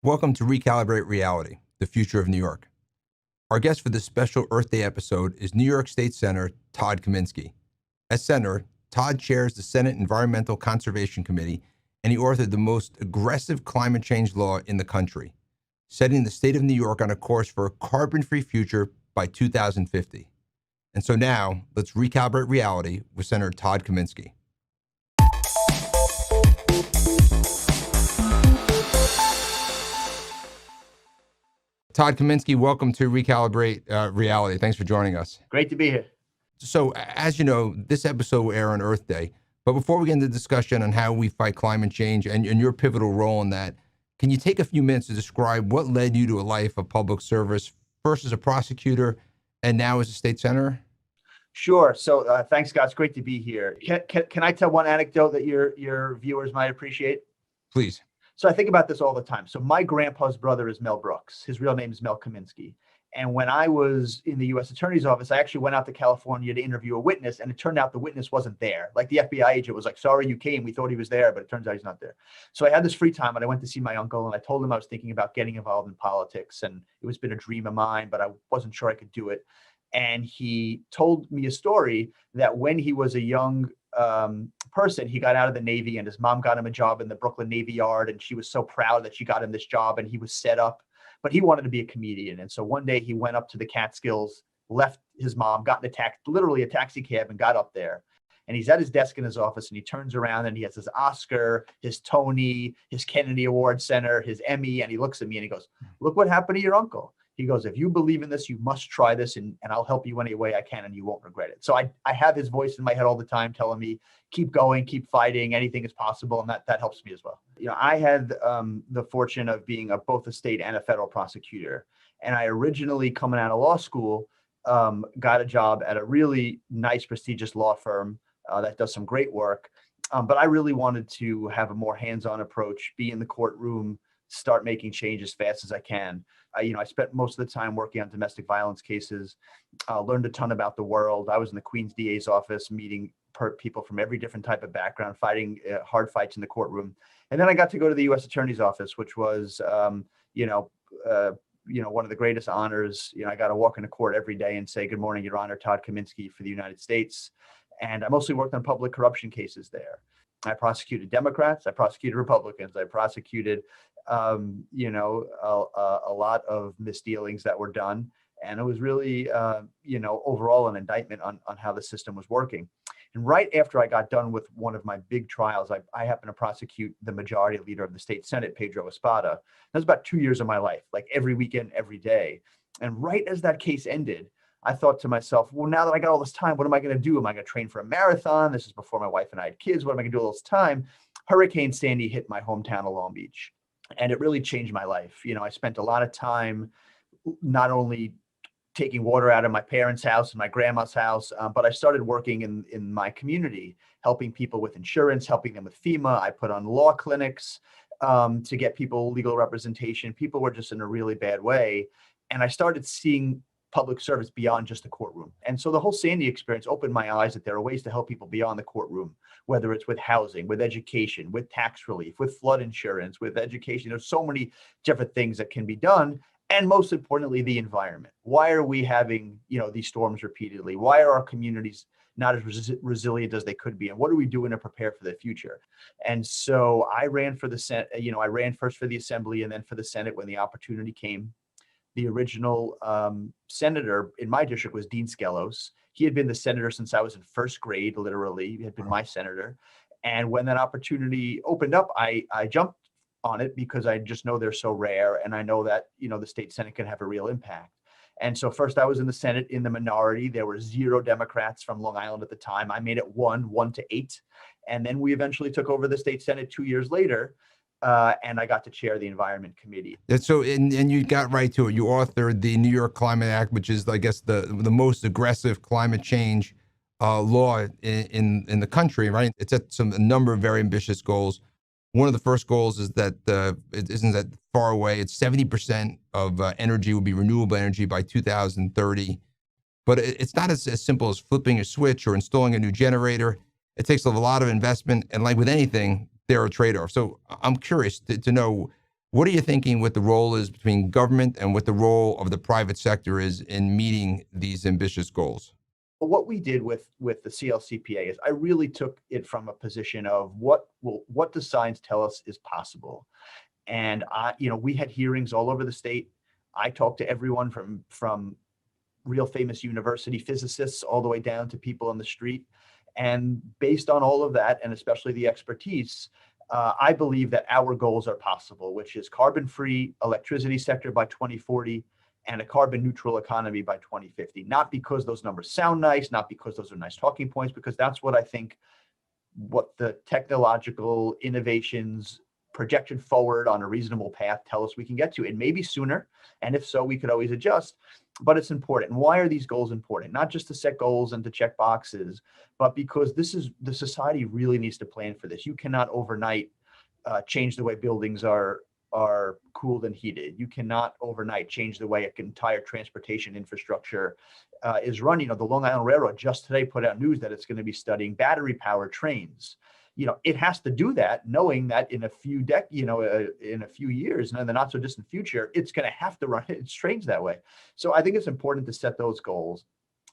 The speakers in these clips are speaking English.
Welcome to Recalibrate Reality, the future of New York. Our guest for this special Earth Day episode is New York State Senator Todd Kaminsky. As Senator, Todd chairs the Senate Environmental Conservation Committee, and he authored the most aggressive climate change law in the country, setting the state of New York on a course for a carbon-free future by 2050. And so now, let's recalibrate reality with Senator Todd Kaminsky. Todd Kaminsky, welcome to Recalibrate Reality. Thanks for joining us. Great to be here. So, as you know, this episode will air on Earth Day. But before we get into the discussion on how we fight climate change and your pivotal role in that, can you take a few minutes to describe what led you to a life of public service, first as a prosecutor and now as a state senator? Sure. So thanks, Scott. It's great to be here. Can I tell one anecdote that your viewers might appreciate? Please. So I think about this all the time. So my grandpa's brother is Mel Brooks. His real name is Mel Kaminsky. And when I was in the U.S. Attorney's office, I actually went out to California to interview a witness, and it turned out the witness wasn't there. Like the FBI agent was like, sorry you came, we thought he was there, but it turns out he's not there. So I had this free time, and I went to see my uncle, and I told him I was thinking about getting involved in politics, and it was been a dream of mine, but I wasn't sure I could do it. And he told me a story that when he was a young person, he got out of the Navy, and his mom got him a job in the Brooklyn Navy Yard, and she was so proud that she got him this job, and he was set up, but he wanted to be a comedian. And so one day he went up to the Catskills, left his mom, got in literally a taxi cab, and got up there. And he's at his desk in his office, and he turns around, and he has his Oscar, his Tony, his Kennedy Award Center, his Emmy, and he looks at me and he goes, "Look what happened to your uncle." He goes, "If you believe in this, you must try this, and I'll help you any way I can, and you won't regret it." So I have his voice in my head all the time telling me, keep going, keep fighting, anything is possible, and that helps me as well. You know, I had the fortune of being both a state and a federal prosecutor, and I originally, coming out of law school, got a job at a really nice, prestigious law firm that does some great work, but I really wanted to have a more hands-on approach, be in the courtroom, start making change as fast as I can. I spent most of the time working on domestic violence cases, learned a ton about the world. I was in the Queen's DA's office, meeting people from every different type of background, fighting hard fights in the courtroom. And then I got to go to the U.S. Attorney's office, which was, one of the greatest honors. I got to walk into court every day and say, "Good morning, Your Honor, Todd Kaminsky for the United States." And I mostly worked on public corruption cases there. I prosecuted Democrats, I prosecuted Republicans, I prosecuted a lot of misdealings that were done. And it was really, overall an indictment on how the system was working. And right after I got done with one of my big trials, I happened to prosecute the majority leader of the state Senate, Pedro Espada. That was about 2 years of my life, like every weekend, every day. And right as that case ended, I thought to myself, well, now that I got all this time, what am I going to do? Am I going to train for a marathon? This is before my wife and I had kids. What am I going to do all this time? Hurricane Sandy hit my hometown of Long Beach, and it really changed my life. I spent a lot of time not only taking water out of my parents' house and my grandma's house, but I started working in my community, helping people with insurance, helping them with FEMA. I put on law clinics to get people legal representation. People were just in a really bad way. And I started seeing public service beyond just the courtroom. And so the whole Sandy experience opened my eyes that there are ways to help people beyond the courtroom, whether it's with housing, with education, with tax relief, with flood insurance, with education. There's so many different things that can be done. And most importantly, the environment. Why are we having, these storms repeatedly? Why are our communities not as resilient as they could be? And what are we doing to prepare for the future? And so I ran for the Senate, I ran first for the Assembly and then for the Senate when the opportunity came. The original senator in my district was Dean Skelos. He had been the senator since I was in first grade, literally. He had been my senator. And when that opportunity opened up, I jumped on it because I just know they're so rare. And I know that, the state Senate can have a real impact. And so first I was in the Senate in the minority. There were 0 Democrats from Long Island at the time. I made it 1 to 8. And then we eventually took over the state Senate 2 years later. And I got to chair the Environment Committee. So, and you got right to it. You authored the New York Climate Act, which is, I guess, the most aggressive climate change law in the country, right? It's at a number of very ambitious goals. One of the first goals is that it isn't that far away. It's 70% of energy will be renewable energy by 2030. But it's not as simple as flipping a switch or installing a new generator. It takes a lot of investment. And like with anything, there are trade-offs. So I'm curious to know, What are you thinking what the role is between government and what the role of the private sector is in meeting these ambitious goals? What we did with the CLCPA is I really took it from a position of what does science tell us is possible. And we had hearings all over the state. I talked to everyone from real famous university physicists all the way down to people on the street. And based on all of that, and especially the expertise, I believe that our goals are possible, which is carbon-free electricity sector by 2040 and a carbon neutral economy by 2050. Not because those numbers sound nice, not because those are nice talking points, because that's what I think what the technological innovations projection forward on a reasonable path tell us we can get to. It may be sooner, and if so, we could always adjust, but it's important. And why are these goals important? Not just to set goals and to check boxes, but because this is the society really needs to plan for this. You cannot overnight change the way buildings are cooled and heated. You cannot overnight change the way an entire transportation infrastructure is run. The Long Island Railroad just today put out news that it's going to be studying battery powered trains. It has to do that, knowing that in a few in a few years, and in the not so distant future, it's going to have to run its trains that way. So I think it's important to set those goals.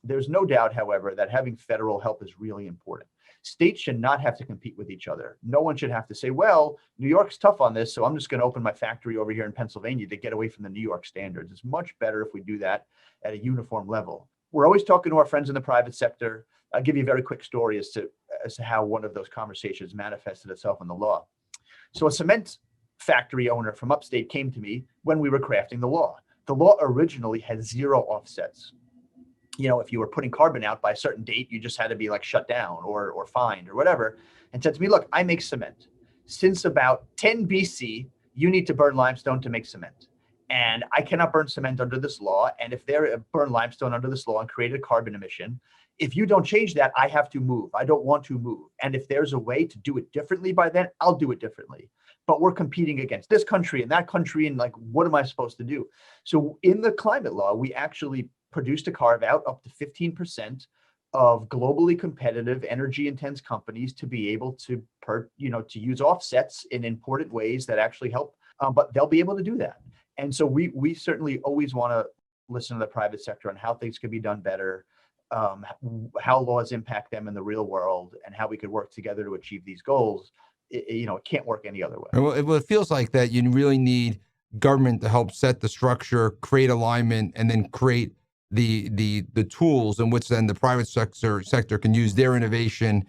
There's no doubt, however, that having federal help is really important. States should not have to compete with each other. No one should have to say, well, New York's tough on this, so I'm just going to open my factory over here in Pennsylvania to get away from the New York standards. It's much better if we do that at a uniform level. We're always talking to our friends in the private sector. I'll give you a very quick story as to how one of those conversations manifested itself in the law. So a cement factory owner from upstate came to me when we were crafting the law. The law originally had 0 offsets. If you were putting carbon out by a certain date, you just had to be like shut down or fined or whatever, and said to me, look, I make cement. Since about 10 BC, you need to burn limestone to make cement. And I cannot burn cement under this law. And if they burn limestone under this law and create a carbon emission, if you don't change that, I have to move. I don't want to move. And if there's a way to do it differently by then, I'll do it differently. But we're competing against this country and that country. And what am I supposed to do? So in the climate law, we actually produced a carve out up to 15% of globally competitive energy intense companies to be able to use offsets in important ways that actually help, but they'll be able to do that. And so we certainly always want to listen to the private sector on how things could be done better, how laws impact them in the real world, and how we could work together to achieve these goals. It can't work any other way. Well, it feels like that you really need government to help set the structure, create alignment, and then create the tools in which then the private sector can use their innovation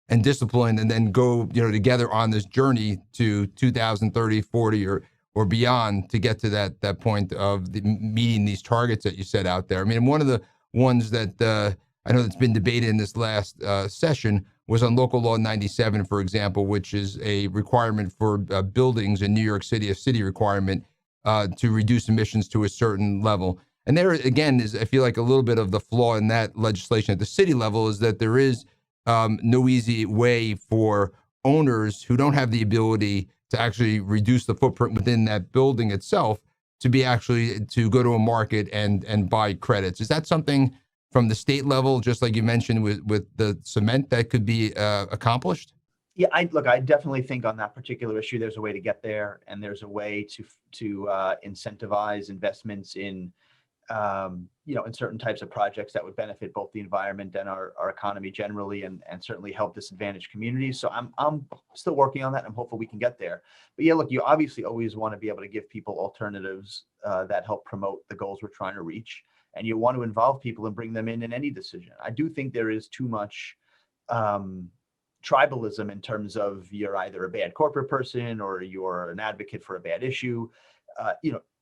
and discipline and then go together on this journey to 2030, 40 or beyond to get to that point of meeting these targets that you set out there. I mean, one of the ones that I know that's been debated in this last session was on Local Law 97, for example, which is a requirement for buildings in New York City, a city requirement to reduce emissions to a certain level. And there, again, is I feel like a little bit of the flaw in that legislation at the city level is that there is no easy way for owners who don't have the ability to actually reduce the footprint within that building itself to go to a market and buy credits. Is that something from the state level, just like you mentioned with the cement, that could be accomplished? Yeah, I definitely think on that particular issue, there's a way to get there, and there's a way to incentivize investments in in certain types of projects that would benefit both the environment and our economy generally, and certainly help disadvantaged communities. So I'm still working on that. I'm hopeful we can get there. But yeah, look, you obviously always want to be able to give people alternatives that help promote the goals we're trying to reach. And you want to involve people and bring them in any decision. I do think there is too much tribalism in terms of you're either a bad corporate person or you're an advocate for a bad issue.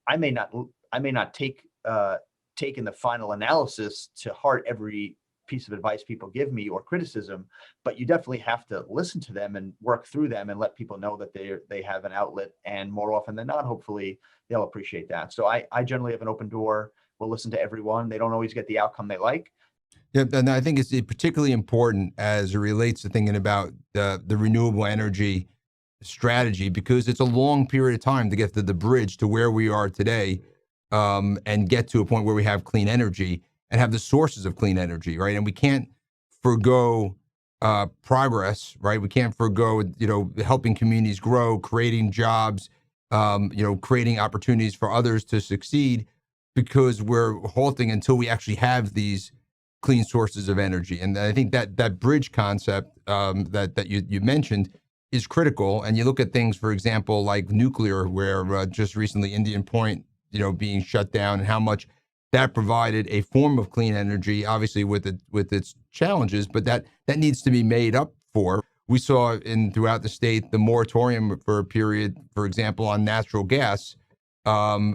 I may not take in the final analysis to heart every piece of advice people give me or criticism, but you definitely have to listen to them and work through them and let people know that they have an outlet. And more often than not, hopefully they'll appreciate that. So I generally have an open door. We'll listen to everyone. They don't always get the outcome they like. Yeah, and I think it's particularly important as it relates to thinking about the renewable energy strategy, because it's a long period of time to get to the bridge to where we are today, and get to a point where we have clean energy and have the sources of clean energy, right? And we can't forgo progress, right? We can't forgo, helping communities grow, creating jobs, creating opportunities for others to succeed because we're halting until we actually have these clean sources of energy. And I think that bridge concept that you mentioned is critical. And you look at things, for example, like nuclear, where just recently Indian Point, being shut down, and how much that provided a form of clean energy, obviously with its challenges, but that needs to be made up for. We saw throughout the state the moratorium for a period, for example, on natural gas,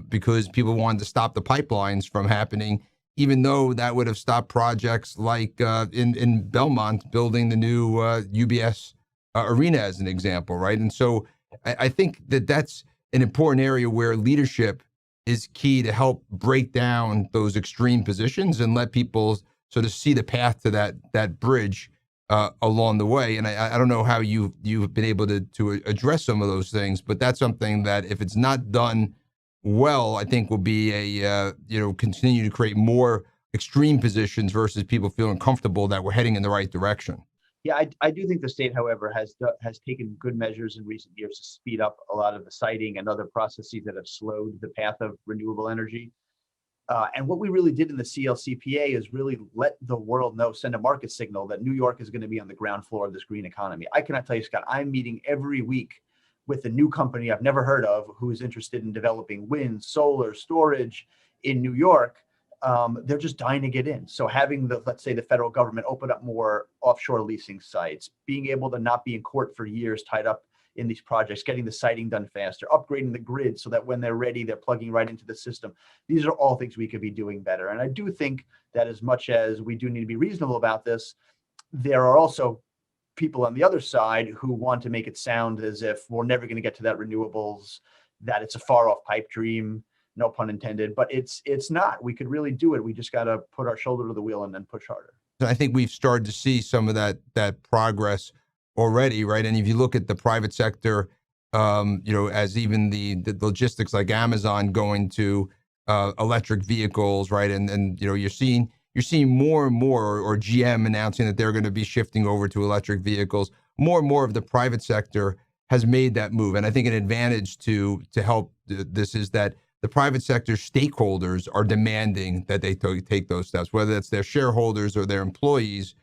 because people wanted to stop the pipelines from happening, even though that would have stopped projects like in Belmont building the new UBS arena as an example, right? And so I think that's an important area where leadership is key to help break down those extreme positions and let people sort of see the path to that bridge along the way. And I don't know how you've been able to address some of those things, but that's something that if it's not done well, I think will be continue to create more extreme positions versus people feeling comfortable that we're heading in the right direction. Yeah, I do think the state, however, has taken good measures in recent years to speed up a lot of the siting and other processes that have slowed the path of renewable energy. And what we really did in the CLCPA is really let the world know, send a market signal that New York is going to be on the ground floor of this green economy. I cannot tell you, Scott, I'm meeting every week with a new company I've never heard of who is interested in developing wind, solar, storage in New York. They're just dying to get in. So having let's say the federal government open up more offshore leasing sites, being able to not be in court for years tied up in these projects, getting the siting done faster, upgrading the grid so that when they're ready, they're plugging right into the system. These are all things we could be doing better. And I do think that as much as we do need to be reasonable about this, there are also people on the other side who want to make it sound as if we're never going to get to that renewables, that it's a far off pipe dream. No pun intended, but it's not. We could really do it. We just got to put our shoulder to the wheel and then push harder. I think we've started to see some of that progress already, right? And if you look at the private sector, as even the logistics like Amazon going to electric vehicles, right? And you're seeing more and more, or GM announcing that they're going to be shifting over to electric vehicles. More and more of the private sector has made that move, and I think an advantage to help this is that the private sector stakeholders are demanding that they take those steps, whether it's their shareholders or their employees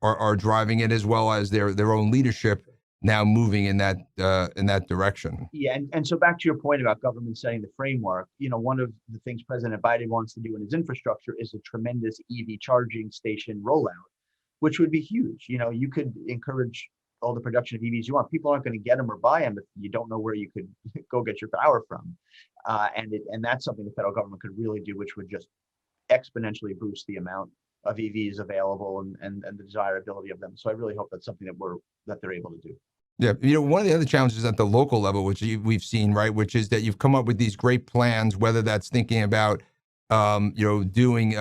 are driving it, as well as their own leadership now moving in that direction. Yeah, and so back to your point about government setting the framework, one of the things President Biden wants to do in his infrastructure is a tremendous EV charging station rollout, which would be huge. You could encourage all the production of EVs you want. People aren't going to get them or buy them if you don't know where you could go get your power from. And that's something the federal government could really do, which would just exponentially boost the amount of EVs available and the desirability of them. So I really hope that's something that they're able to do. Yeah, one of the other challenges at the local level, which we've seen, right, which is that you've come up with these great plans, whether that's thinking about, doing,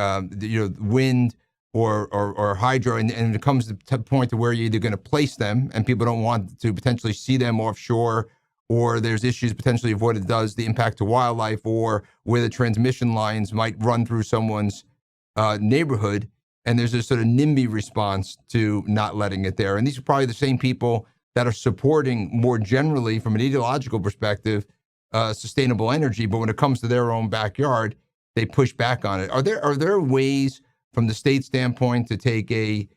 wind or hydro, and it comes to the point to where you're either going to place them, and people don't want to potentially see them offshore, or there's issues potentially of what it does, the impact to wildlife, or where the transmission lines might run through someone's neighborhood, and there's a sort of NIMBY response to not letting it there. And these are probably the same people that are supporting more generally from an ideological perspective, sustainable energy, but when it comes to their own backyard, they push back on it. Are there ways from the state standpoint to take an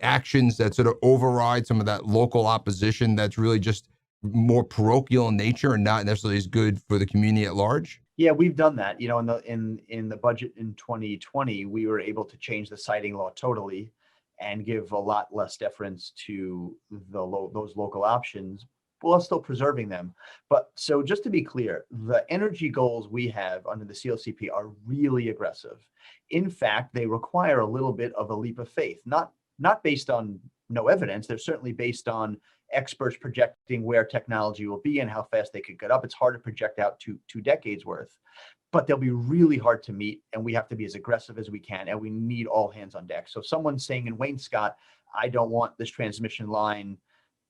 actions that sort of override some of that local opposition that's really just more parochial in nature and not necessarily as good for the community at large? Yeah, we've done that. In the budget in 2020, we were able to change the siting law totally and give a lot less deference to those local options, while still preserving them. But so just to be clear, the energy goals we have under the CLCP are really aggressive. In fact, they require a little bit of a leap of faith, not based on no evidence. They're certainly based on experts projecting where technology will be and how fast they could get up. It's hard to project out to 2 decades worth, but they'll be really hard to meet, and we have to be as aggressive as we can, and we need all hands on deck. So if someone's saying in Wayne-Scott, I don't want this transmission line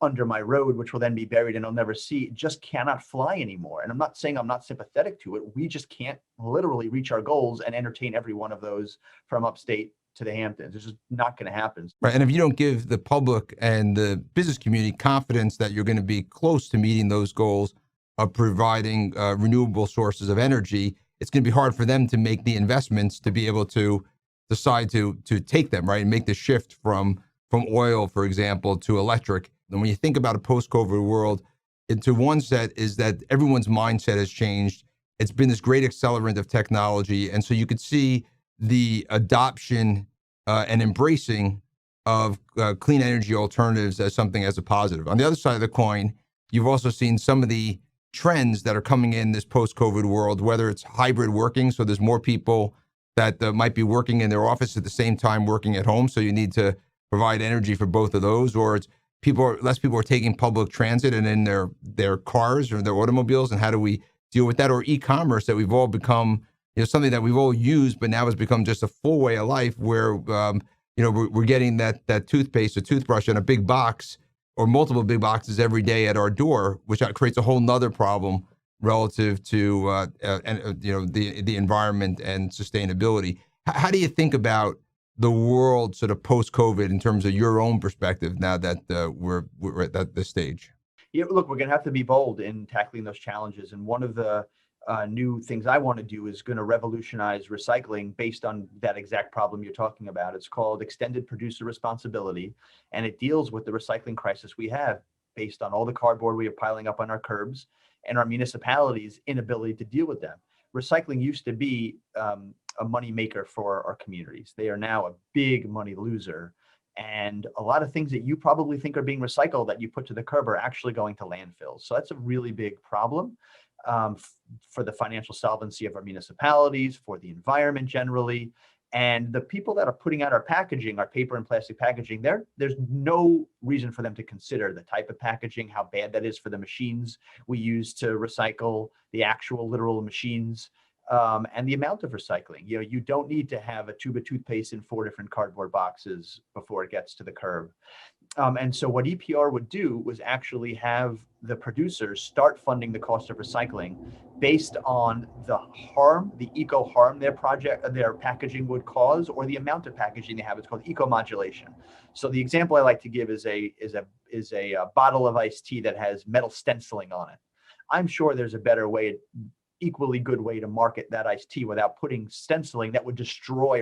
under my road, which will then be buried and I'll never see, it just cannot fly anymore. And I'm not saying I'm not sympathetic to it. We just can't literally reach our goals and entertain every one of those from upstate to the Hamptons. It's just not going to happen. Right. And if you don't give the public and the business community confidence that you're going to be close to meeting those goals, of providing renewable sources of energy, it's going to be hard for them to make the investments to be able to decide to take them, right, and make the shift from oil, for example, to electric. And when you think about a post-COVID world, into one set is that everyone's mindset has changed. It's been this great accelerant of technology, and so you could see the adoption and embracing of clean energy alternatives as something as a positive. On the other side of the coin, you've also seen some of the trends that are coming in this post-COVID world, whether it's hybrid working, so there's more people that might be working in their office at the same time working at home, so you need to provide energy for both of those, or it's less people are taking public transit and in their cars or their automobiles, and how do we deal with that? Or e-commerce, that we've all become, something that we've all used, but now has become just a full way of life where, we're getting that toothpaste or toothbrush in a big box or multiple big boxes every day at our door, which creates a whole nother problem relative to, the environment and sustainability. How do you think about the world sort of post-COVID in terms of your own perspective now that we're at this stage? Yeah, look, we're going to have to be bold in tackling those challenges. And one of the new things I want to do is going to revolutionize recycling based on that exact problem you're talking about. It's called extended producer responsibility, and it deals with the recycling crisis we have based on all the cardboard we are piling up on our curbs and our municipalities' inability to deal with them. Recycling used to be a money maker for our communities. They are now a big money loser. And a lot of things that you probably think are being recycled that you put to the curb are actually going to landfills. So that's a really big problem for the financial solvency of our municipalities, for the environment generally. And the people that are putting out our packaging, our paper and plastic packaging, there's no reason for them to consider the type of packaging, how bad that is for the machines we use to recycle, the actual literal machines, and the amount of recycling. You don't need to have a tube of toothpaste in 4 different cardboard boxes before it gets to the curb. And so what EPR would do was actually have the producers start funding the cost of recycling based on the harm, the eco harm their packaging would cause, or the amount of packaging they have. It's called eco-modulation. So the example I like to give is a bottle of iced tea that has metal stenciling on it. I'm sure there's a better way, equally good way to market that iced tea without putting stenciling that would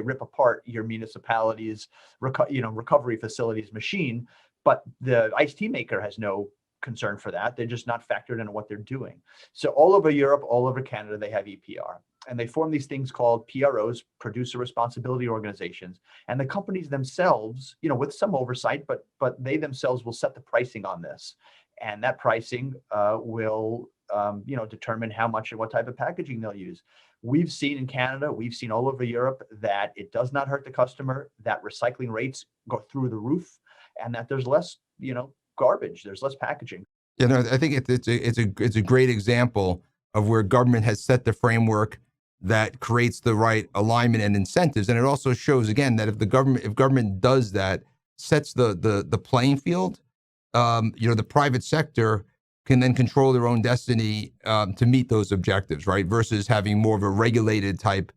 rip apart your municipality's recovery facilities machine. But the iced tea maker has no concern for that. They're just not factored into what they're doing. So all over Europe, all over Canada, they have EPR. And they form these things called PROs, producer responsibility organizations. And the companies themselves, with some oversight, but they themselves will set the pricing on this. And that pricing will determine how much and what type of packaging they'll use. We've seen in Canada, we've seen all over Europe that it does not hurt the customer, that recycling rates go through the roof, and that there's less, garbage, there's less packaging. I think it's a great example of where government has set the framework that creates the right alignment and incentives, and it also shows again that if government does that, sets the playing field, the private sector can then control their own destiny to meet those objectives, right? Versus having more of a regulated type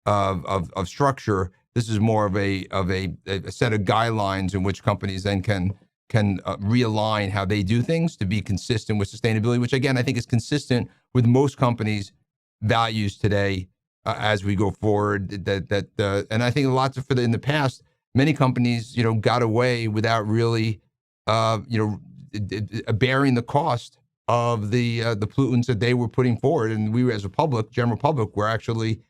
of structure. This is more of a set of guidelines in which companies then can realign how they do things to be consistent with sustainability, which again I think is consistent with most companies' values today as we go forward. And I think in the past, many companies got away without really bearing the cost of the pollutants that they were putting forward, and we as a general public, were actually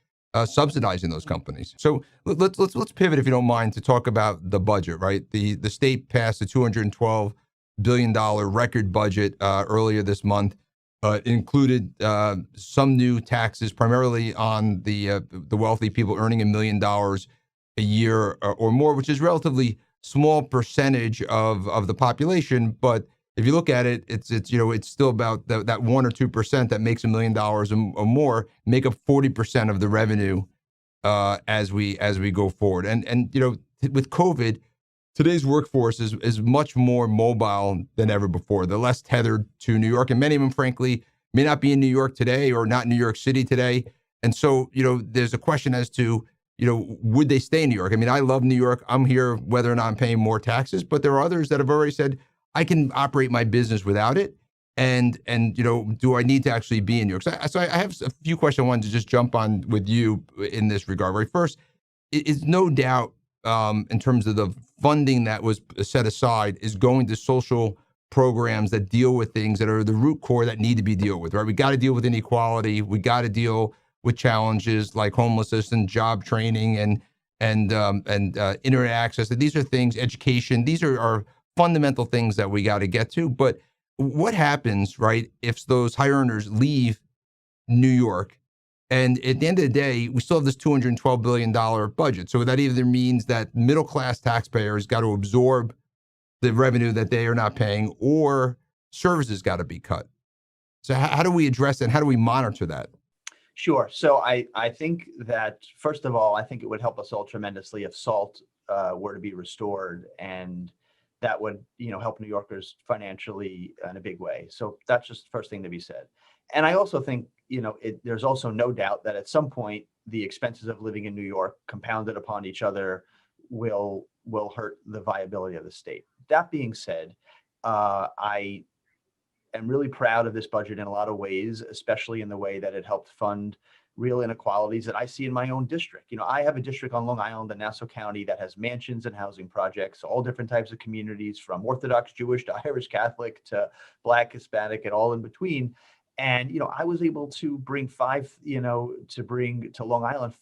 subsidizing those companies. So let's pivot, if you don't mind, to talk about the budget. Right, the state passed a $212 billion record budget earlier this month. It included some new taxes, primarily on the wealthy people earning $1 million a year or more, which is relatively small percentage of the population, but if you look at it, it's still about that 1 or 2% that makes $1 million or more make up 40% of the revenue as we go forward. And with COVID, today's workforce is much more mobile than ever before. They're less tethered to New York, and many of them, frankly, may not be in New York today or not in New York City today. And so there's a question as to would they stay in New York? I mean, I love New York. I'm here whether or not I'm paying more taxes, but there are others that have already said, I can operate my business without it. And do I need to actually be in New York? So I have a few questions I wanted to just jump on with you in this regard. Right, first, is no doubt in terms of the funding that was set aside is going to social programs that deal with things that are the root core that need to be dealt with. Right, we got to deal with inequality. We got to deal with challenges like homelessness and job training and internet access. These are things, education. These are fundamental things that we got to get to. But what happens, right, if those high earners leave New York? And at the end of the day, we still have this $212 billion budget. So that either means that middle class taxpayers got to absorb the revenue that they are not paying, or services got to be cut. So how do we address that? And how do we monitor that? Sure. So I think that, first of all, I think it would help us all tremendously if SALT were to be restored, and that would, help New Yorkers financially in a big way. So that's just the first thing to be said. And I also think, there's also no doubt that at some point the expenses of living in New York compounded upon each other will hurt the viability of the state. That being said, I am really proud of this budget in a lot of ways, especially in the way that it helped fund real inequalities that I see in my own district. I have a district on Long Island in Nassau County that has mansions and housing projects, all different types of communities, from Orthodox Jewish to Irish Catholic to Black, Hispanic, and all in between. And I was able to bring to Long Island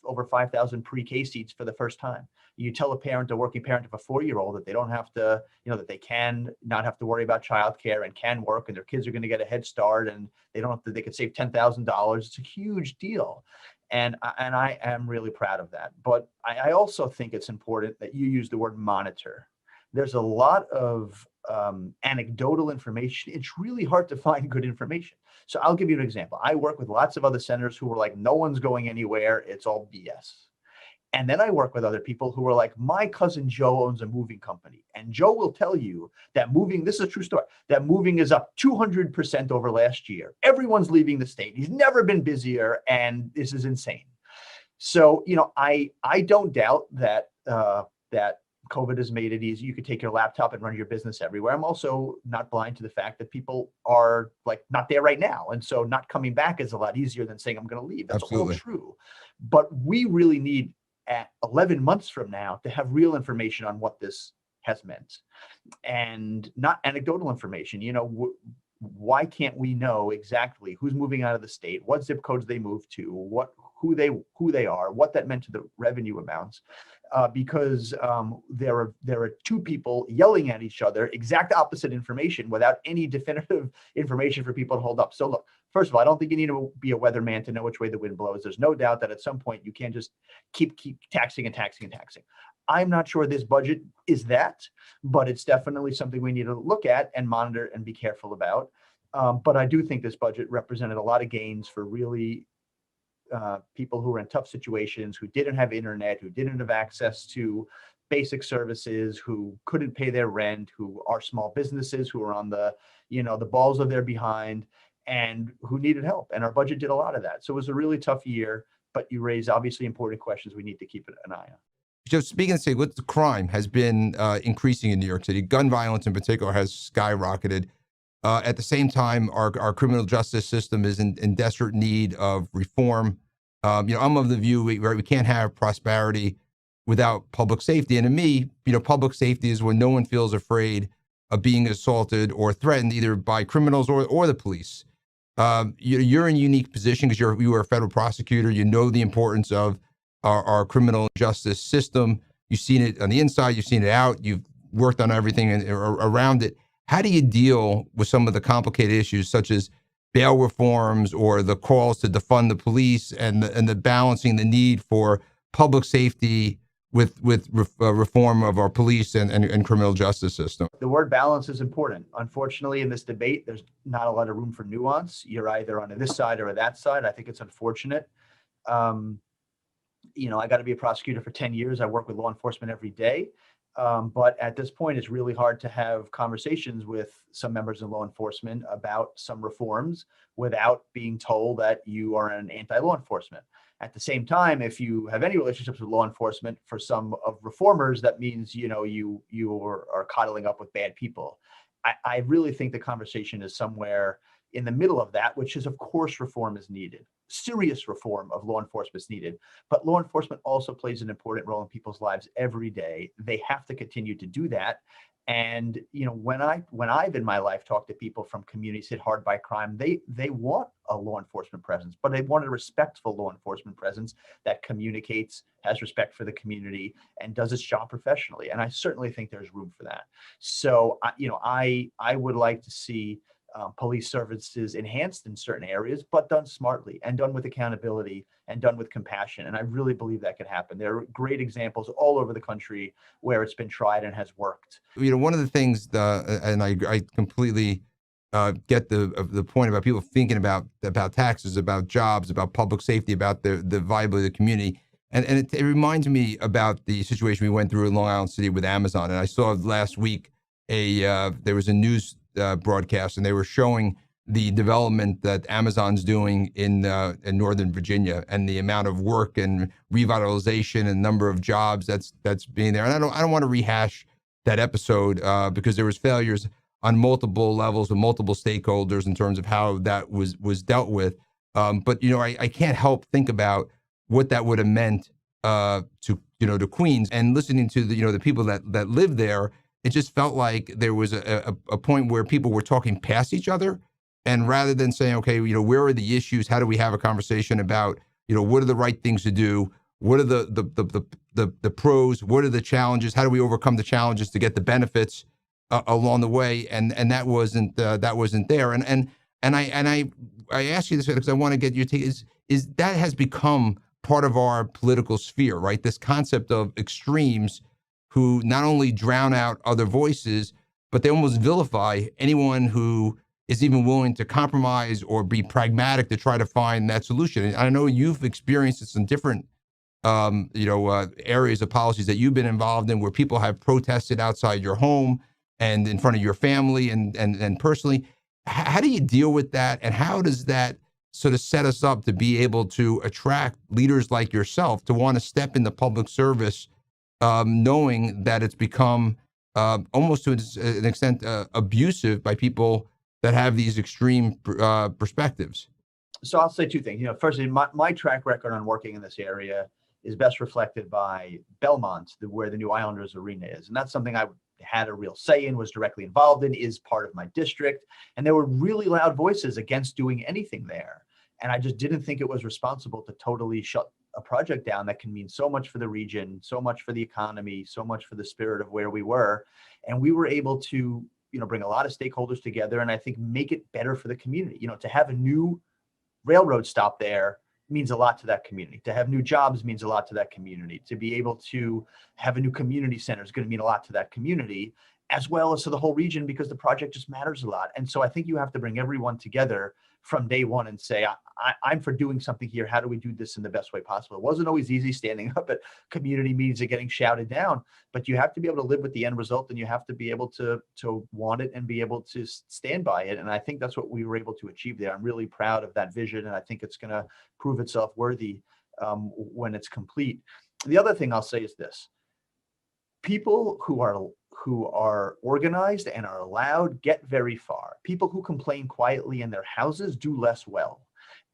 over 5,000 pre-K seats for the first time. You tell a working parent of a 4-year-old that they don't have to, that they can not have to worry about childcare and can work, and their kids are going to get a head start, and they could save $10,000. It's a huge deal. And I am really proud of that. But I also think it's important that you use the word monitor. There's a lot of anecdotal information. It's really hard to find good information. So I'll give you an example. I work with lots of other senators who were like, no one's going anywhere. It's all BS. And then I work with other people who are like, my cousin Joe owns a moving company. And Joe will tell you that this is a true story, that moving is up 200% over last year. Everyone's leaving the state. He's never been busier. And this is insane. So, I don't doubt that COVID has made it easy. You could take your laptop and run your business everywhere. I'm also not blind to the fact that people are not there right now. And so not coming back is a lot easier than saying I'm going to leave. That's Absolutely all true. But we really need, at 11 months from now, to have real information on what this has meant, and not anecdotal information. Why can't we know exactly who's moving out of the state, what zip codes they move to, who they are, what that meant to the revenue amounts? Because there are two people yelling at each other, exact opposite information, without any definitive information for people to hold up. So look, first of all, I don't think you need to be a weatherman to know which way the wind blows. There's no doubt that at some point you can't just keep taxing and taxing and taxing. I'm not sure this budget is that, but it's definitely something we need to look at and monitor and be careful about. But I do think this budget represented a lot of gains for really people who were in tough situations, who didn't have internet, who didn't have access to basic services, who couldn't pay their rent, who are small businesses, who are on the balls of their behind, and who needed help. And our budget did a lot of that. So it was a really tough year, but you raise obviously important questions we need to keep an eye on. So speaking of state, the crime has been increasing in New York City. Gun violence in particular has skyrocketed. At the same time, our criminal justice system is in desperate need of reform. I'm of the view we can't have prosperity without public safety. And to me, public safety is when no one feels afraid of being assaulted or threatened either by criminals or the police. You're in a unique position because you are a federal prosecutor. You know the importance of our criminal justice system. You've seen it on the inside. You've seen it out. You've worked on everything around it. How do you deal with some of the complicated issues such as bail reforms or the calls to defund the police and the balancing the need for public safety with reform of our police and criminal justice system? The word balance is important. Unfortunately, in this debate, there's not a lot of room for nuance. You're either on this side or that side. I think it's unfortunate. I got to be a prosecutor for 10 years. I work with law enforcement every day. But at this point, it's really hard to have conversations with some members of law enforcement about some reforms without being told that you are an anti-law enforcement. At the same time, if you have any relationships with law enforcement, for some of reformers, that means you are coddling up with bad people. I really think the conversation is somewhere in the middle of that, which is, of course, reform is needed. Serious reform of law enforcement is needed, but law enforcement also plays an important role in people's lives every day. They have to continue to do that. And when I've in my life talked to people from communities hit hard by crime, they want a law enforcement presence, but they want a respectful law enforcement presence that communicates, has respect for the community, and does its job professionally. And I certainly think there's room for that. So I would like to see police services enhanced in certain areas, but done smartly and done with accountability and done with compassion. And I really believe that could happen. There are great examples all over the country where it's been tried and has worked. One of the things, and I completely get the point about people thinking about taxes, about jobs, about public safety, about the viability of the community. And it reminds me about the situation we went through in Long Island City with Amazon. And I saw last week there was a news broadcast, and they were showing the development that Amazon's doing in Northern Virginia, and the amount of work and revitalization and number of jobs that's being there. And I don't want to rehash that episode because there was failures on multiple levels with multiple stakeholders in terms of how that was dealt with. But I can't help think about what that would have meant to Queens, and listening to the people that live there. It just felt like there was a point where people were talking past each other, and rather than saying, okay, where are the issues? How do we have a conversation about, what are the right things to do? What are the pros? What are the challenges? How do we overcome the challenges to get the benefits along the way? And that wasn't there. And I ask you this because I want to get your take. Is that has become part of our political sphere, right? This concept of extremes who not only drown out other voices, but they almost vilify anyone who is even willing to compromise or be pragmatic to try to find that solution. And I know you've experienced this in different areas of policies that you've been involved in, where people have protested outside your home and in front of your family and personally. How do you deal with that? And how does that sort of set us up to be able to attract leaders like yourself to want to step into public service, knowing that it's become almost to an extent abusive by people that have these extreme perspectives? So I'll say two things. Firstly, my track record on working in this area is best reflected by Belmont, where the New Islanders Arena is. And that's something I had a real say in, was directly involved in, is part of my district. And there were really loud voices against doing anything there. And I just didn't think it was responsible to totally shut a project down that can mean so much for the region, so much for the economy, so much for the spirit of where we were. And we were able to, bring a lot of stakeholders together, and I think make it better for the community. To have a new railroad stop there means a lot to that community. To have new jobs means a lot to that community. To be able to have a new community center is going to mean a lot to that community, as well as to the whole region, because the project just matters a lot. And so I think you have to bring everyone together from day one and say, I'm for doing something here. How do we do this in the best way possible? It wasn't always easy standing up at community meetings and getting shouted down, but you have to be able to live with the end result, and you have to be able to want it and be able to stand by it. And I think that's what we were able to achieve there. I'm really proud of that vision, and I think it's going to prove itself worthy when it's complete. The other thing I'll say is this: people who are organized and are allowed get very far. People who complain quietly in their houses do less well.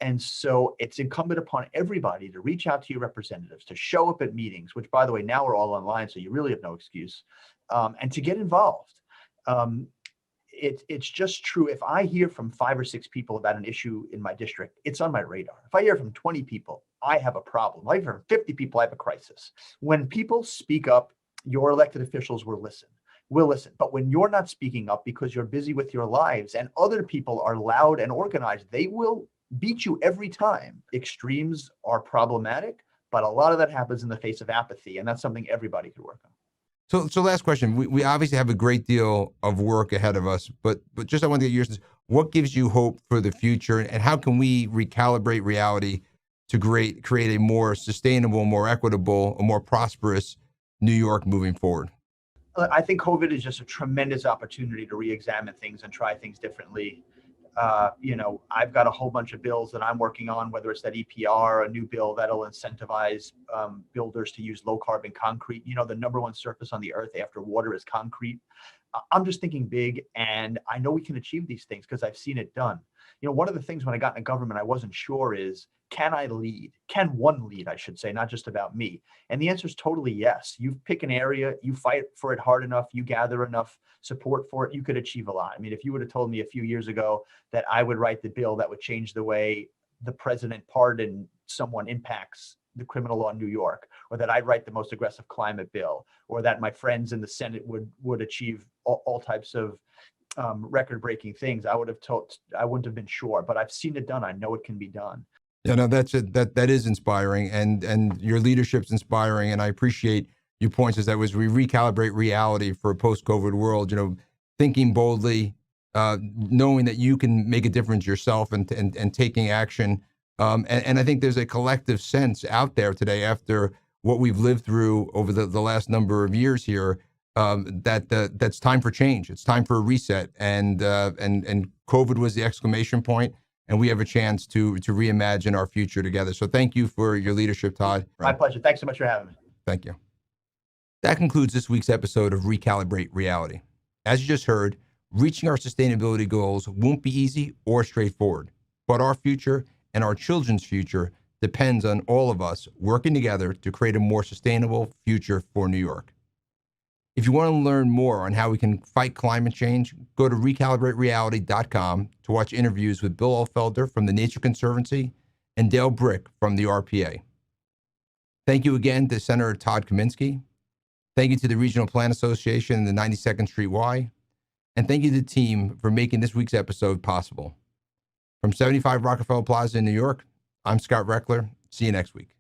And so it's incumbent upon everybody to reach out to your representatives, to show up at meetings, which, by the way, now we're all online, so you really have no excuse, and to get involved. It's just true. If I hear from 5 or 6 people about an issue in my district, it's on my radar. If I hear from 20 people, I have a problem. If I hear from 50 people, I have a crisis. When people speak up, your elected officials will listen. But when you're not speaking up because you're busy with your lives and other people are loud and organized, they will beat you every time. Extremes are problematic, but a lot of that happens in the face of apathy, and that's something everybody could work on. So last question. We obviously have a great deal of work ahead of us, but just I want to get yours. What gives you hope for the future, and how can we recalibrate reality to create a more sustainable, more equitable, a more prosperous New York moving forward? I think COVID is just a tremendous opportunity to re-examine things and try things differently. I've got a whole bunch of bills that I'm working on, whether it's that EPR, a new bill that'll incentivize builders to use low carbon concrete. The number one surface on the earth after water is concrete. I'm just thinking big, and I know we can achieve these things because I've seen it done. One of the things when I got in government, I wasn't sure is, can I lead? Can one lead, I should say, not just about me? And the answer is totally yes. You pick an area, you fight for it hard enough, you gather enough support for it, you could achieve a lot. I mean, if you would have told me a few years ago that I would write the bill that would change the way the president pardon someone impacts the criminal law in New York, or that I'd write the most aggressive climate bill, or that my friends in the Senate would achieve all types of record-breaking things, I wouldn't have been sure, but I've seen it done. I know it can be done. Yeah, no, that is inspiring, and your leadership's inspiring, and I appreciate your points as we recalibrate reality for a post-COVID world. Thinking boldly, knowing that you can make a difference yourself, and taking action. And I think there's a collective sense out there today, after what we've lived through over the last number of years here, that's time for change. It's time for a reset, and COVID was the exclamation point, and we have a chance to reimagine our future together. So thank you for your leadership, Todd. My pleasure. Thanks so much for having me. Thank you. That concludes this week's episode of Recalibrate Reality. As you just heard, reaching our sustainability goals won't be easy or straightforward, but our future and our children's future depends on all of us working together to create a more sustainable future for New York. If you want to learn more on how we can fight climate change, go to recalibratereality.com to watch interviews with Bill Ohlfelder from the Nature Conservancy and Dale Brick from the RPA. Thank you again to Senator Todd Kaminsky. Thank you to the Regional Plan Association and the 92nd Street Y. And thank you to the team for making this week's episode possible. From 75 Rockefeller Plaza in New York, I'm Scott Rechler. See you next week.